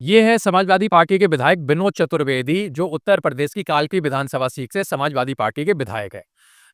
ये है समाजवादी पार्टी के विधायक विनोद चतुर्वेदी, जो उत्तर प्रदेश की काल्पी विधानसभा सीट से समाजवादी पार्टी के विधायक है।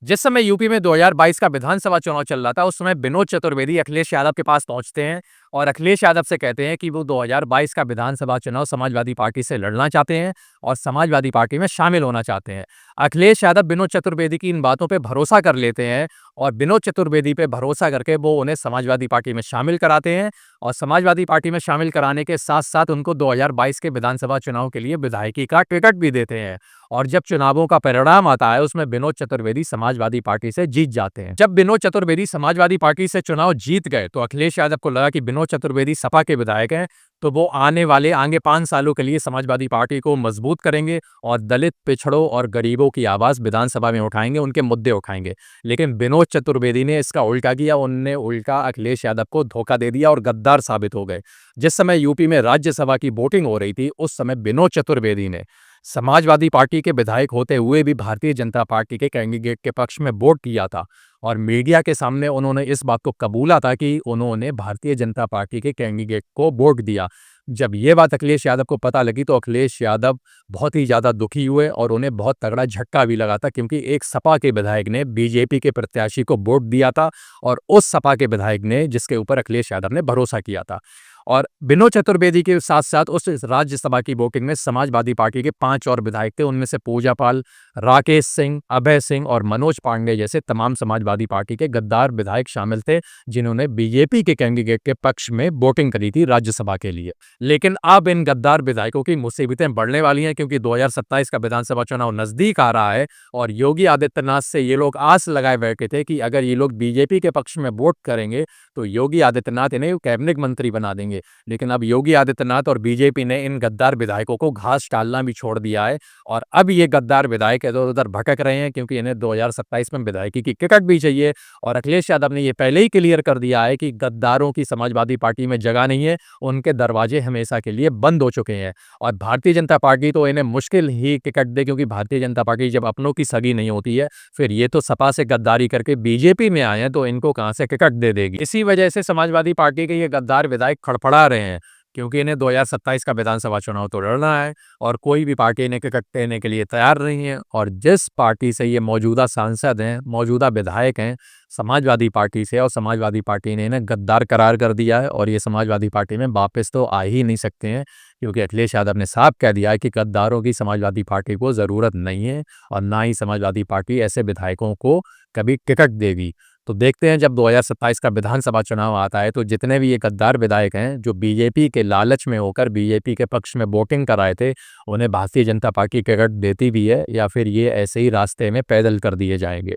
जिस समय यूपी में 2022 का विधानसभा चुनाव चल रहा था, उस समय विनोद चतुर्वेदी अखिलेश यादव के पास पहुंचते हैं और अखिलेश यादव से कहते हैं कि वो 2022 का विधानसभा चुनाव समाजवादी पार्टी से लड़ना चाहते हैं और समाजवादी पार्टी में शामिल होना चाहते हैं। अखिलेश यादव विनोद चतुर्वेदी की इन बातों पे भरोसा कर लेते हैं और विनोद चतुर्वेदी पे भरोसा करके वो उन्हें समाजवादी पार्टी में शामिल कराते हैं और समाजवादी पार्टी में शामिल कराने के साथ-साथ उनको 2022 के विधानसभा चुनाव के लिए विधायकी का टिकट भी देते हैं। और जब चुनावों का परिणाम आता है, उसमें विनोद चतुर्वेदी समाजवादी पार्टी से जीत जाते हैं। जब विनोद चतुर्वेदी समाजवादी पार्टी से चुनाव जीत गए, तो अखिलेश यादव को लगा कि विनोद चतुर्वेदी सपा के विधायक हैं, तो वो आगे 5 सालों के लिए समाजवादी पार्टी को मजबूत करेंगे और दलित, पिछड़ों और गरीबों की आवाज़ विधानसभा में उठाएँगे, उनके मुद्दे उठाएँगे। लेकिन विनोद चतुर्वेदी ने इसका उल्टा किया, उन्होंने उल्टा अखिलेश यादव को धोखा दे दिया और गद्दार साबित हो गए। जिस समय यूपी में राज्यसभा की वोटिंग हो रही थी, उस समय विनोद चतुर्वेदी ने समाजवादी पार्टी के विधायक होते हुए भी भारतीय जनता पार्टी के कैंडिडेट के पक्ष में वोट किया था और मीडिया के सामने उन्होंने इस बात को कबूला था कि उन्होंने भारतीय जनता पार्टी के कैंडिडेट को वोट दिया। जब ये बात अखिलेश यादव को पता लगी, तो अखिलेश यादव बहुत ही ज़्यादा दुखी हुए और उन्हें बहुत तगड़ा झटका भी लगा था, क्योंकि एक सपा के विधायक ने बीजेपी के प्रत्याशी को वोट दिया था और उस सपा के विधायक ने, जिसके ऊपर अखिलेश यादव ने भरोसा किया था। और विनोद चतुर्वेदी के साथ-साथ उस राज्यसभा की वोटिंग में समाजवादी पार्टी के 5 और विधायक थे। उनमें से पूजा पाल, राकेश सिंह, अभय सिंह और मनोज पांडे जैसे तमाम समाजवादी पार्टी के गद्दार विधायक शामिल थे, जिन्होंने बीजेपी के कैंडिडेट के पक्ष में वोटिंग करी थी राज्यसभा के लिए। लेकिन अब इन गद्दार विधायकों की मुसीबतें बढ़ने वाली हैं, क्योंकि 2027 का विधानसभा चुनाव नज़दीक आ रहा है और योगी आदित्यनाथ से ये लोग आस लगाए बैठे थे कि अगर ये लोग बीजेपी के पक्ष में वोट करेंगे, तो योगी आदित्यनाथ इन्हें कैबिनेट मंत्री बना देंगे। लेकिन अब योगी आदित्यनाथ और बीजेपी ने इन गद्दार विधायकों को घास डालना भी छोड़ दिया है और अब ये गद्दार विधायक इधर-उधर भटक रहे हैं, क्योंकि इन्हें 2027 में विधायकी की टिकट भी चाहिए। और अखिलेश यादव ने ये पहले ही क्लियर कर दिया है कि गद्दारों की समाजवादी पार्टी में जगह नहीं है, उनके दरवाजे हमेशा के लिए बंद हो चुके हैं। और भारतीय जनता पार्टी तो इन्हें मुश्किल ही टिकट दे, क्योंकि भारतीय जनता पार्टी जब अपनों की सगी नहीं होती है, फिर ये तो सपा से गद्दारी करके बीजेपी में आए हैं, तो इनको कहाँ से टिकट दे देगी। इसी वजह से समाजवादी पार्टी के ये गद्दार विधायक खड़खड़ा रहे हैं, क्योंकि इन्हें 2027 का विधानसभा चुनाव तो लड़ना है और कोई भी पार्टी इन्हें टिकट देने के लिए तैयार नहीं है। और जिस पार्टी से ये मौजूदा सांसद हैं, मौजूदा विधायक हैं, समाजवादी पार्टी से, और समाजवादी पार्टी ने इन्हें गद्दार करार कर दिया है और ये समाजवादी पार्टी में वापस तो आ ही नहीं सकते हैं, क्योंकि अखिलेश यादव ने साफ कह दिया है कि गद्दारों की समाजवादी पार्टी को ज़रूरत नहीं है और ना ही समाजवादी पार्टी ऐसे विधायकों को कभी टिकट देगी। तो देखते हैं, जब 2027 का विधानसभा चुनाव आता है, तो जितने भी ये गद्दार विधायक हैं, जो बीजेपी के लालच में होकर बीजेपी के पक्ष में वोटिंग कराए थे, उन्हें भारतीय जनता पार्टी टिकट देती भी है या फिर ये ऐसे ही रास्ते में पैदल कर दिए जाएंगे।